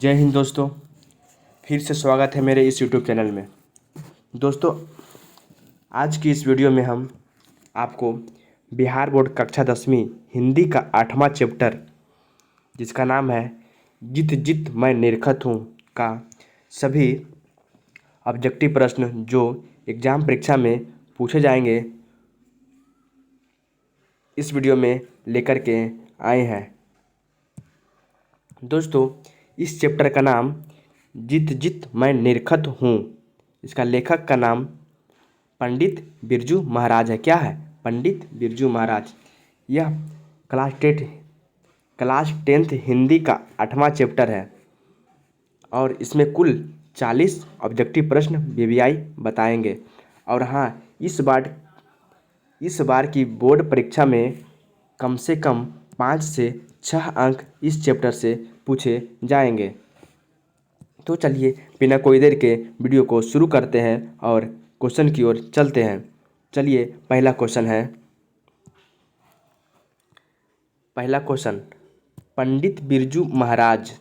जय हिंद दोस्तों। फिर से स्वागत है मेरे इस यूट्यूब चैनल में। दोस्तों, आज की इस वीडियो में हम आपको बिहार बोर्ड कक्षा 10वीं हिंदी का 8वां चैप्टर, जिसका नाम है जित जित मैं निरखत हूँ, का सभी ऑब्जेक्टिव प्रश्न जो एग्ज़ाम परीक्षा में पूछे जाएंगे, इस वीडियो में लेकर के आए हैं। दोस्तों, इस चैप्टर का नाम जित जित मैं निरखत हूँ, इसका लेखक का नाम पंडित बिरजू महाराज है। क्या है? पंडित बिरजू महाराज। यह क्लास टेंथ हिंदी का 8वां चैप्टर है और इसमें कुल 40 ऑब्जेक्टिव प्रश्न वीवीआई बताएंगे। और हाँ, इस बार की बोर्ड परीक्षा में कम से कम 5 से 6 अंक इस चैप्टर से पूछे जाएंगे। तो चलिए बिना कोई देर के वीडियो को शुरू करते हैं और क्वेश्चन की ओर चलते हैं। चलिए, पहला क्वेश्चन, पंडित बिरजू महाराज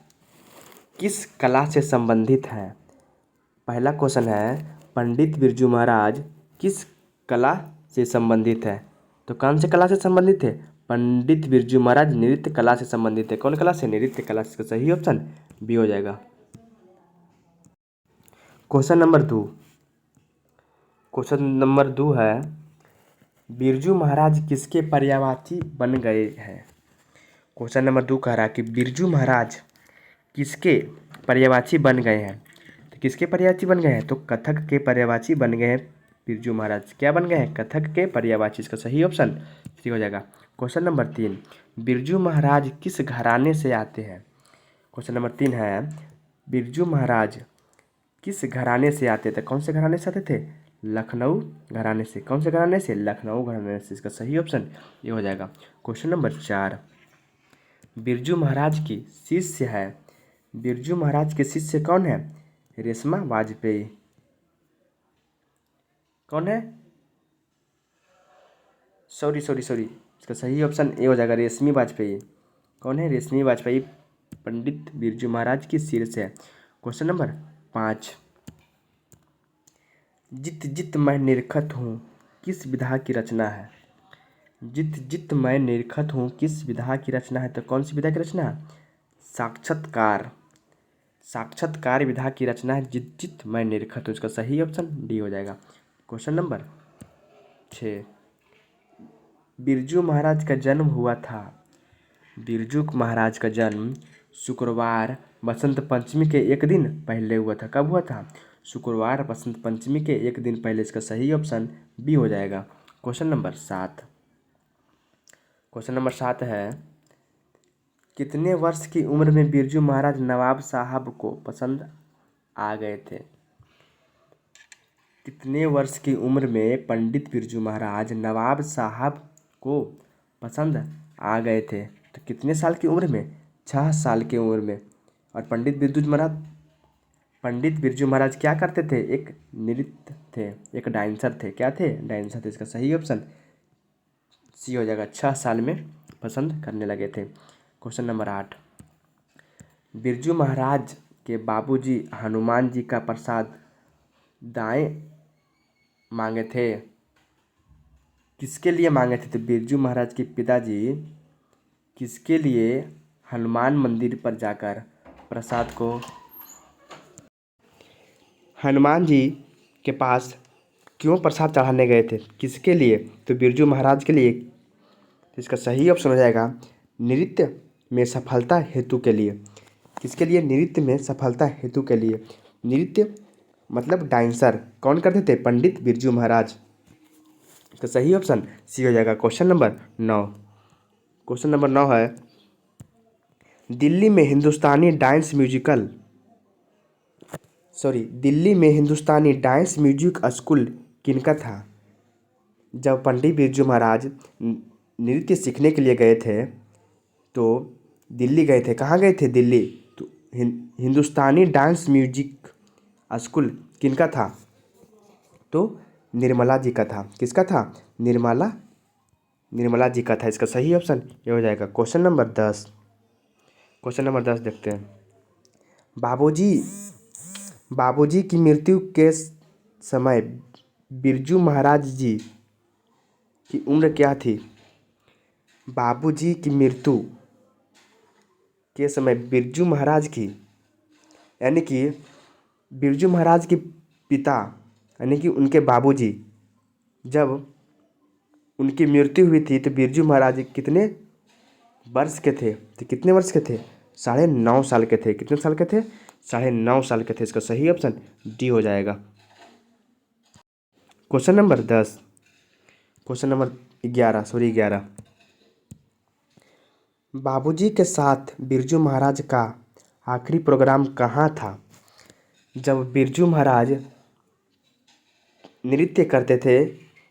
किस कला से संबंधित हैं? पहला क्वेश्चन है, पंडित बिरजू महाराज किस कला से संबंधित है? तो कौन से कला से संबंधित है? पंडित बिरजू महाराज नृत्य कला से संबंधित है। कौन कला से? नृत्य कला से। इसका सही ऑप्शन बी हो जाएगा। क्वेश्चन नंबर 2 है, बिरजू महाराज किसके पर्यवेक्षी बन गए हैं? क्वेश्चन नंबर 2 कह रहा है कि बिरजू महाराज किसके पर्यवेक्षी बन गए हैं? तो किसके पर्यवेक्षी बन गए हैं? तो कथक के पर्यवेक्षी बन गए हैं बिरजू महाराज। क्या बन गए हैं? कथक के पर्यवेक्षी। इसका सही ऑप्शन सी हो जाएगा। क्वेश्चन नंबर 3, बिरजू महाराज किस घराने से आते हैं? क्वेश्चन नंबर 3 है, बिरजू महाराज किस घराने से आते थे? कौन से घराने से आते थे? लखनऊ घराने से। कौन से घराने से? लखनऊ घराने से। इसका सही ऑप्शन ये हो जाएगा। क्वेश्चन नंबर 4, बिरजू महाराज की शिष्य है। बिरजू महाराज के शिष्य कौन है? रेशमा वाजपेयी। कौन है? सॉरी, इसका सही ऑप्शन ए हो जाएगा, रेशमी वाजपेयी। कौन है? रेशमी वाजपेयी पंडित बिरजू महाराज की शिष्य है। क्वेश्चन नंबर 5, जित जित मैं निरखत हूँ किस विधा की रचना है? जित जित मैं निरखत हूँ किस विधा की रचना है? तो कौन सी विधा की रचना है? साक्षात्कार विधा की रचना है जित जित मैं निरखत हूँ। इसका सही ऑप्शन डी हो जाएगा। क्वेश्चन नंबर 6, बिरजू महाराज का जन्म हुआ था। बिरजू महाराज का जन्म शुक्रवार बसंत पंचमी के एक दिन पहले हुआ था। कब हुआ था? शुक्रवार बसंत पंचमी के एक दिन पहले। इसका सही ऑप्शन बी हो जाएगा। क्वेश्चन नंबर 7 है, कितने वर्ष की उम्र में बिरजू महाराज नवाब साहब को पसंद आ गए थे? कितने वर्ष की उम्र में पंडित बिरजू महाराज नवाब साहब को पसंद आ गए थे? तो कितने साल की उम्र में? 6 साल की उम्र में। और पंडित बिरजू महाराज क्या करते थे? एक नृत्य थे, एक डांसर थे। क्या थे? डांसर थे। इसका सही ऑप्शन सी हो जाएगा। 6 साल में पसंद करने लगे थे। क्वेश्चन नंबर 8, बिरजू महाराज के बाबूजी हनुमान जी का प्रसाद दाएं मांगे थे। किसके लिए मांगे थे? तो बिरजू महाराज के पिताजी किसके लिए हनुमान मंदिर पर जाकर प्रसाद को हनुमान जी के पास क्यों प्रसाद चढ़ाने गए थे? किसके लिए? तो बिरजू महाराज के लिए। तो इसका सही ऑप्शन हो जाएगा नृत्य में सफलता हेतु के लिए। किसके लिए? नृत्य में सफलता हेतु के लिए। नृत्य मतलब डांसर कौन करते थे? पंडित बिरजू महाराज। इसका सही ऑप्शन सी हो जाएगा। क्वेश्चन नंबर 9 है, दिल्ली में हिंदुस्तानी डांस म्यूजिक स्कूल किनका था? जब पंडित बिरजू महाराज नृत्य सीखने के लिए गए थे तो दिल्ली गए थे। कहाँ गए थे? दिल्ली। तो हिंदुस्तानी डांस म्यूजिक स्कूल किनका था? तो निर्मला जी का था। किसका था? निर्मला जी का था। इसका सही ऑप्शन ये हो जाएगा। क्वेश्चन नंबर 10 देखते हैं, बाबूजी बाबूजी की मृत्यु के समय बिरजू महाराज जी की उम्र क्या थी? बाबूजी की मृत्यु के समय बिरजू महाराज की, यानी कि बिरजू महाराज के पिता यानी कि उनके बाबूजी, जब उनकी मृत्यु हुई थी तो बिरजू महाराज कितने वर्ष के थे? तो कितने वर्ष के थे? 9.5 साल के थे। कितने साल के थे? 9.5 साल के थे। इसका सही ऑप्शन डी हो जाएगा। क्वेश्चन नंबर 10, क्वेश्चन नंबर 11 बाबूजी के साथ बिरजू महाराज का आखिरी प्रोग्राम कहाँ था? जब बिरजू महाराज नृत्य करते थे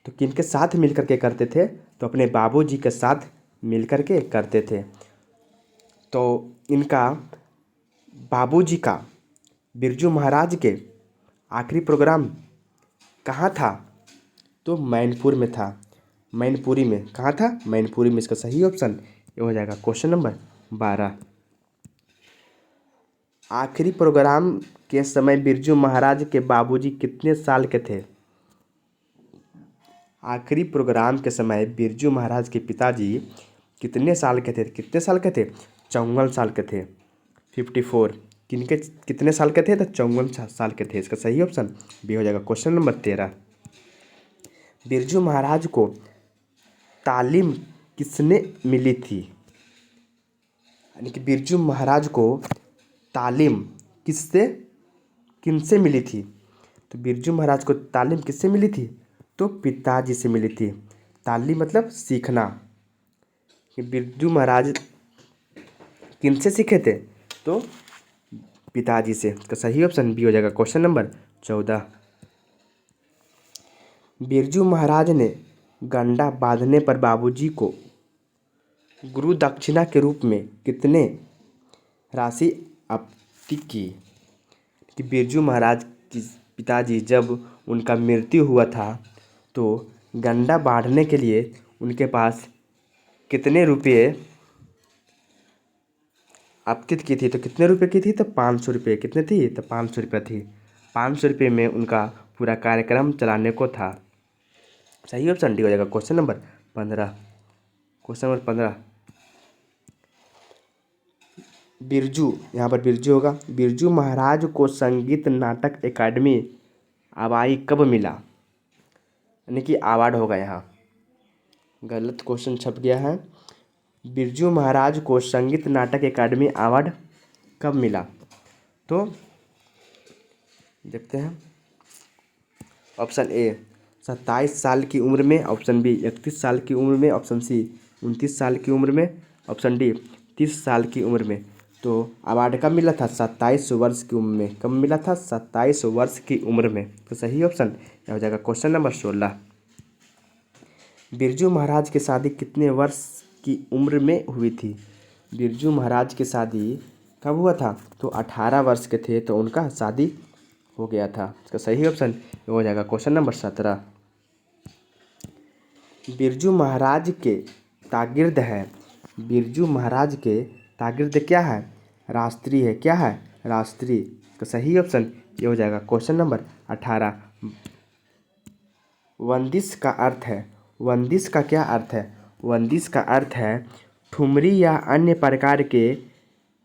तो किनके साथ मिलकर के करते थे? तो अपने बाबूजी के साथ मिलकर के करते थे। तो इनका बाबूजी का बिरजू महाराज के आखिरी प्रोग्राम कहाँ था? तो मैनपुर में था। मैनपुरी में। कहाँ था? मैनपुरी में। इसका सही ऑप्शन ये हो जाएगा। क्वेश्चन नंबर 12 आखिरी प्रोग्राम के समय बिरजू महाराज के बाबूजी कितने साल के थे? आखिरी प्रोग्राम के समय बिरजू महाराज के पिताजी कितने साल के थे? कितने साल के थे? 54 साल के थे। 54 किनके कितने साल के थे? तो 54 साल के थे। इसका सही ऑप्शन बी हो जाएगा। क्वेश्चन नंबर 13 बिरजू महाराज को तालीम किसने मिली थी? यानी कि बिरजू महाराज को तालीम किनसे मिली थी? तो बिरजू महाराज को तालीम किससे मिली थी? तो पिताजी से मिली थी। तालीम मतलब सीखना। कि बिरजू महाराज किनसे सीखे थे? तो पिताजी से। इसका सही ऑप्शन बी हो जाएगा। क्वेश्चन नंबर 14 बिरजू महाराज ने गंडा बांधने पर बाबूजी को गुरु दक्षिणा के रूप में कितने राशि अर्पित की? कि बिरजू महाराज की पिताजी जब उनका मृत्यु हुआ था तो गंडा बांधने के लिए उनके पास कितने रुपये अर्पित की थी? तो कितने रुपए की थी? तो 500 रुपये। कितने थी? तो 500 रुपये थी। 500 रुपये में उनका पूरा कार्यक्रम चलाने को था। सही ऑप्शन डी हो जाएगा। Question number 15 question number 15 Birju, यहाँ पर बिरजू होगा। बिरजू महाराज को संगीत नाटक एकेडमी अवार्ड कब मिला? यानी कि अवार्ड होगा यहाँ, गलत क्वेश्चन छप गया है। बिरजू महाराज को संगीत नाटक एकेडमी अवार्ड कब मिला? तो देखते हैं। ऑप्शन ए 27 साल की उम्र में, ऑप्शन बी 31 साल की उम्र में, ऑप्शन सी 29 साल की उम्र में, ऑप्शन डी 30 साल की उम्र में। तो अवार्ड कब मिला था? 27 वर्ष की उम्र में। कब मिला था? 27 वर्ष की उम्र में। तो सही ऑप्शन यह हो जाएगा। क्वेश्चन नंबर 16 बिरजू महाराज की शादी कितने वर्ष की उम्र में हुई थी? बिरजू महाराज की शादी कब हुआ था? तो 18 वर्ष के थे तो उनका शादी हो गया था। इसका सही ऑप्शन ये हो जाएगा। क्वेश्चन नंबर 17 बिरजू महाराज के शागिर्द है। बिरजू महाराज के शागिर्द क्या है? राष्ट्री है। क्या है? राष्ट्री। इसका सही ऑप्शन ये हो जाएगा। क्वेश्चन नंबर 18 वंदिश का अर्थ है। वंदिश का क्या अर्थ है? वंदिश का अर्थ है ठुमरी या अन्य प्रकार के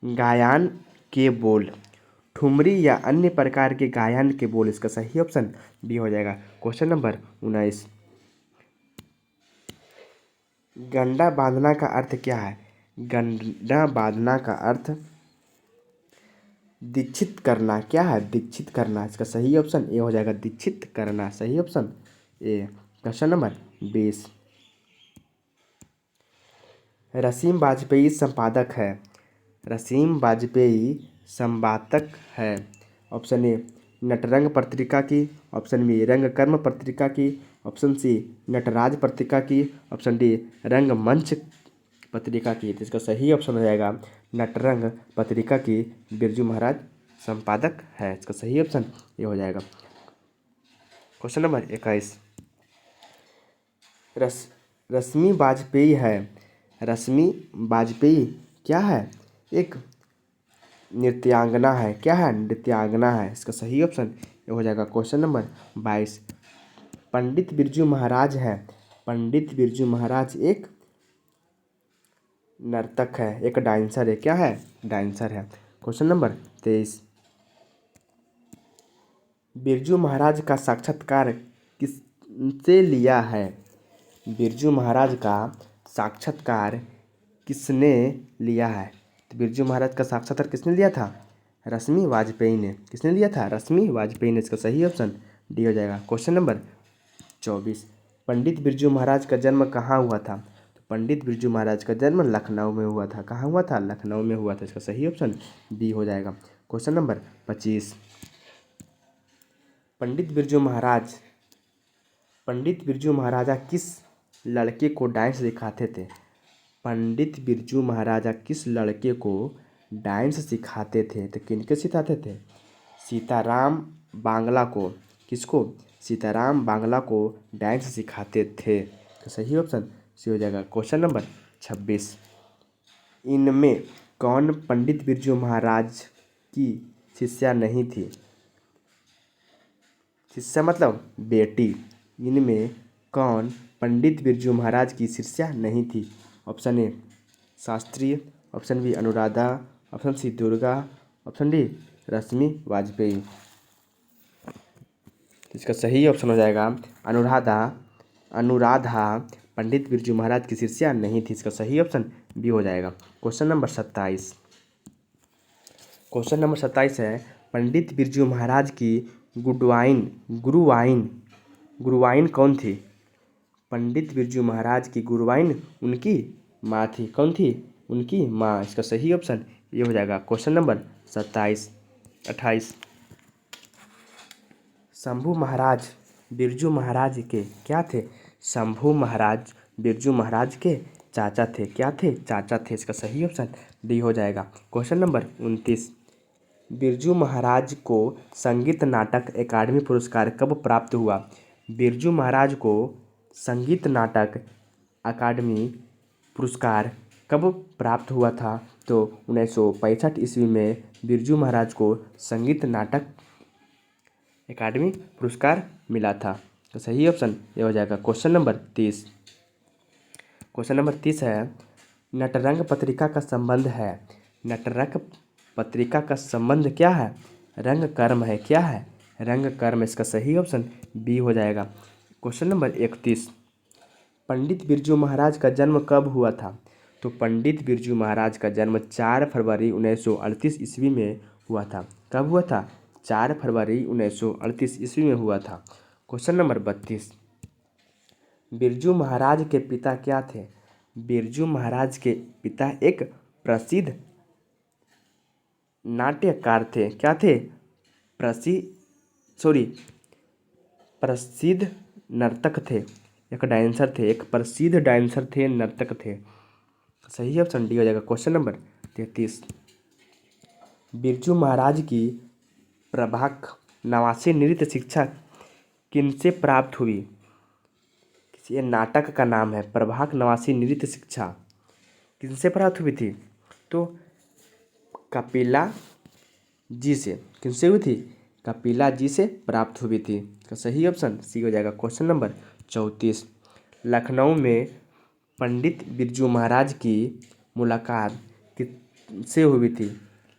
गायन के बोल। ठुमरी या अन्य प्रकार के गायन के बोल। इसका सही ऑप्शन बी हो जाएगा। क्वेश्चन नंबर 19 गंडा बांधना का अर्थ क्या है? गंडा बांधना का अर्थ दीक्षित करना। क्या है? दीक्षित करना। इसका सही ऑप्शन ए हो जाएगा। दीक्षित करना। सही option A. Question number 20 Rasim Vajpayee संपादक है। रसीम वाजपेयी संपादक है। ऑप्शन ए नटरंग पत्रिका की, ऑप्शन बी रंगकर्म पत्रिका की, ऑप्शन सी नटराज पत्रिका की, ऑप्शन डी रंगमंच पत्रिका की। तो इसका सही ऑप्शन हो जाएगा नटरंग पत्रिका की बिरजू महाराज संपादक है। इसका सही ऑप्शन ये हो जाएगा। क्वेश्चन नंबर 21 रश्मि वाजपेयी है। रश्मि वाजपेयी क्या है? एक नृत्यांगना है। क्या है? नृत्यांगना है। इसका सही ऑप्शन ये हो जाएगा क्वेश्चन नंबर 22। पंडित बिरजू महाराज है। पंडित बिरजू महाराज एक नर्तक है, एक डांसर है। क्या है? डांसर है। Question number 23। बिरजू महाराज का साक्षात्कार किससे लिया है? बिरजू महाराज का साक्षात्कार किसने लिया है? तो बिरजू महाराज का साक्षात्कार किसने लिया था? रश्मि वाजपेयी ने। किसने लिया था? रश्मि वाजपेयी ने। इसका सही ऑप्शन डी हो जाएगा। Question number 24। पंडित बिरजू महाराज का जन्म कहाँ हुआ था? तो पंडित बिरजू महाराज का जन्म लखनऊ में हुआ था। कहाँ हुआ था? लखनऊ में हुआ था। इसका सही ऑप्शन बी हो जाएगा। Question number 25। पंडित बिरजू महाराज पंडित बिरजू महाराजा किस लड़के को डांस सिखाते थे? पंडित बिरजू महाराजा किस लड़के को डांस सिखाते थे? तो किनके सिखाते थे? सीताराम बांग्ला को। किसको? सीताराम बांग्ला को डांस सिखाते थे। तो सही ऑप्शन सी हो जाएगा। Question number 26। इनमें कौन पंडित बिरजू महाराज की शिष्या नहीं थी? शिष्या मतलब बेटी। इनमें कौन पंडित बिरजू महाराज की शिष्या नहीं थी? Option A Shastri, option B Anuradha, option C Durga, option D Rashmi Vajpayee. इसका सही ऑप्शन हो जाएगा अनुराधा। अनुराधा पंडित बिरजू महाराज की शिष्या नहीं थी। इसका सही ऑप्शन बी हो जाएगा। Question number 27। क्वेश्चन नंबर 27 है पंडित बिरजू महाराज की गुरुवाइन कौन थी? पंडित बिरजू महाराज की गुरुवाइन उनकी माँ थी। कौन थी? उनकी माँ। इसका सही ऑप्शन ये हो जाएगा। Question number 28। शंभू महाराज बिरजू महाराज के क्या थे? शंभू महाराज बिरजू महाराज के चाचा थे। क्या थे? चाचा थे। इसका सही ऑप्शन डी हो जाएगा। Question number 29। बिरजू महाराज को संगीत नाटक अकादमी पुरस्कार कब प्राप्त हुआ? बिरजू महाराज को संगीत नाटक अकादमी पुरस्कार कब प्राप्त हुआ था? तो 1965 ईस्वी में बिरजू महाराज को संगीत नाटक अकादमी पुरस्कार मिला था। तो सही ऑप्शन ये हो जाएगा। Question number 30। क्वेश्चन नंबर 30 है नटरंग पत्रिका का संबंध है। नटरंग पत्रिका का संबंध क्या है? रंग कर्म है। क्या है? रंग कर्म। इसका सही ऑप्शन बी हो जाएगा। Question number 31। पंडित बिरजू महाराज का जन्म कब हुआ था? तो पंडित बिरजू महाराज का जन्म 4 फरवरी 1938 ईस्वी में हुआ था। कब हुआ था? 4 फरवरी 1938 ईस्वी में हुआ था। Question number 32। बिरजू महाराज के पिता क्या थे? बिरजू महाराज के पिता एक प्रसिद्ध नाट्यकार थे। क्या थे? प्रसिद्ध नर्तक थे। एक डांसर थे। एक प्रसिद्ध डांसर थे, नर्तक थे। सही ऑप्शन डी हो जाएगा। Question number 33। बिरजू महाराज की प्रभाक नवासी नृत्य शिक्षा किनसे प्राप्त हुई? ये नाटक का नाम है प्रभाक नवासी नृत्य शिक्षा। किनसे प्राप्त हुई थी? तो कपिला जी से। किनसे हुई थी? कपिला जी से प्राप्त हुई थी। तो सही ऑप्शन सी हो जाएगा। Question number 34। लखनऊ में पंडित बिरजू महाराज की मुलाकात किससे हुई थी?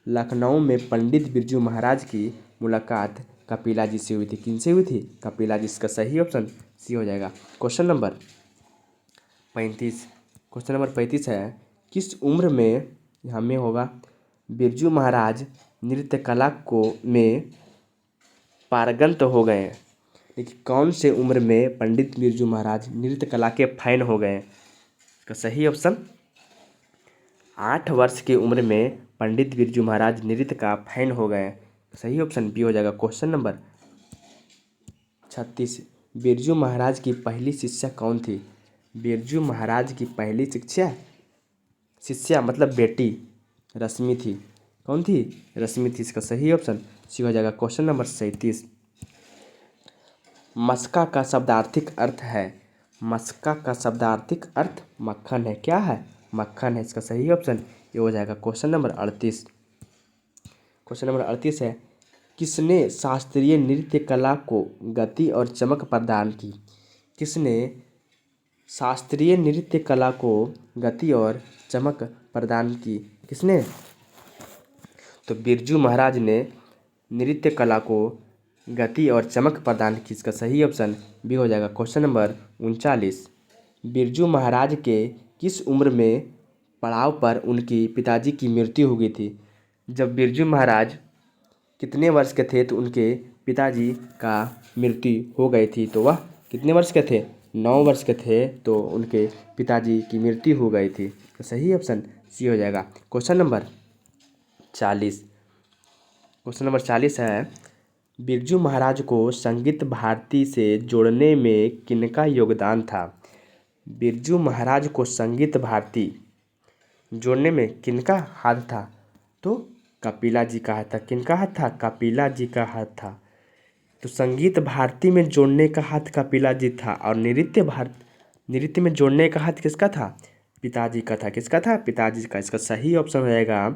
लखनऊ में पंडित बिरजू महाराज की मुलाकात कपिला जी से हुई थी। किनसे हुई थी? कपिला जी। इसका सही ऑप्शन सी हो जाएगा। Question number 35। क्वेश्चन नंबर 35 है किस उम्र में हमें होगा बिरजू महाराज नृत्य कला में पारंगत हो गए? लेकिन कौन से उम्र में पंडित बिरजू महाराज नृत्य कला के फैन हो गए? इसका सही ऑप्शन 8 वर्ष की उम्र में पंडित बिरजू महाराज नृत्य का फैन हो गए। सही ऑप्शन बी हो जाएगा। Question number 36। बिरजू महाराज की पहली शिष्या कौन थी? बिरजू महाराज की पहली शिष्या मतलब बेटी रश्मि थी। कौन थी? रश्मि थी। इसका सही ऑप्शन सी हो जाएगा। Question number 37। मस्का का शब्दार्थिक अर्थ है। मस्का का शब्दार्थिक अर्थ मक्खन है। क्या है? मक्खन है। इसका सही ऑप्शन ये हो जाएगा। Question number 38। क्वेश्चन नंबर 38 है, किसने शास्त्रीय नृत्य कला को गति और चमक प्रदान की? किसने शास्त्रीय नृत्य कला को गति और चमक प्रदान की? किसने? तो बिरजू महाराज ने नृत्य कला को गति और चमक प्रदान की। इसका सही ऑप्शन बी हो जाएगा। क्वेश्चन नंबर 39, बिरजू महाराज के किस उम्र में पड़ाव पर उनकी पिताजी की मृत्यु हो गई थी? जब बिरजू महाराज कितने वर्ष के थे तो उनके पिताजी का मृत्यु हो गई थी? तो वह कितने वर्ष के थे? 9 वर्ष के थे तो उनके पिताजी की मृत्यु हो गई थी। तो सही ऑप्शन सी हो जाएगा। क्वेश्चन नंबर 40, क्वेश्चन नंबर 40 है, बिरजू महाराज को संगीत भारती से जोड़ने में किनका योगदान था? बिरजू महाराज को संगीत भारती जोड़ने में किनका हाथ था? तो कपिला जी का हाथ था। किनका हाथ था? कपिला जी का हाथ था। तो संगीत भारती में जोड़ने का हाथ कपिला जी था और नृत्य में जोड़ने का हाथ किसका था? पिताजी का था। किसका था? पिताजी का। इसका सही ऑप्शन हो जाएगा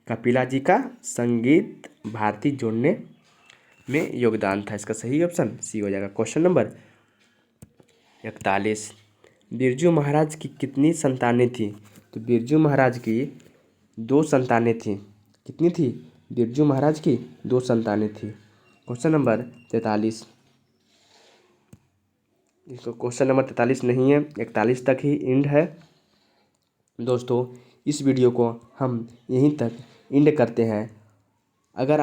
कपिला जी का संगीत भारती जोड़ने में योगदान था। इसका सही ऑप्शन सी हो जाएगा। क्वेश्चन नंबर 41, बिरजू महाराज की कितनी संतानें थी? तो बिरजू महाराज की 2 संतानें थी। कितनी थी? बिरजू महाराज की 2 संतानें थी। क्वेश्चन नंबर 43, इसको क्वेश्चन नंबर 43 नहीं है, 41 तक ही एंड है। दोस्तों इस वीडियो को हम यहीं तक एंड करते हैं। अगर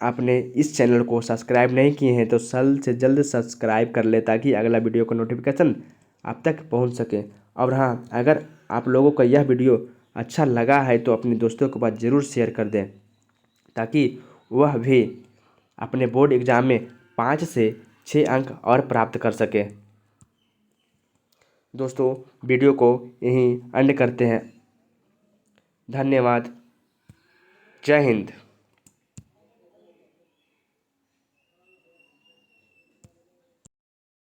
आपने इस चैनल को सब्सक्राइब नहीं किए हैं तो जल्द से जल्द सब्सक्राइब कर ले ताकि अगला वीडियो का नोटिफिकेशन आप तक पहुंच सके। और हाँ, अगर आप लोगों को यह वीडियो अच्छा लगा है तो अपने दोस्तों के पास ज़रूर शेयर कर दें ताकि वह भी अपने बोर्ड एग्ज़ाम में 5 से 6 अंक और प्राप्त कर सके। दोस्तों वीडियो को यहीं एंड करते हैं। धन्यवाद। जय हिंद।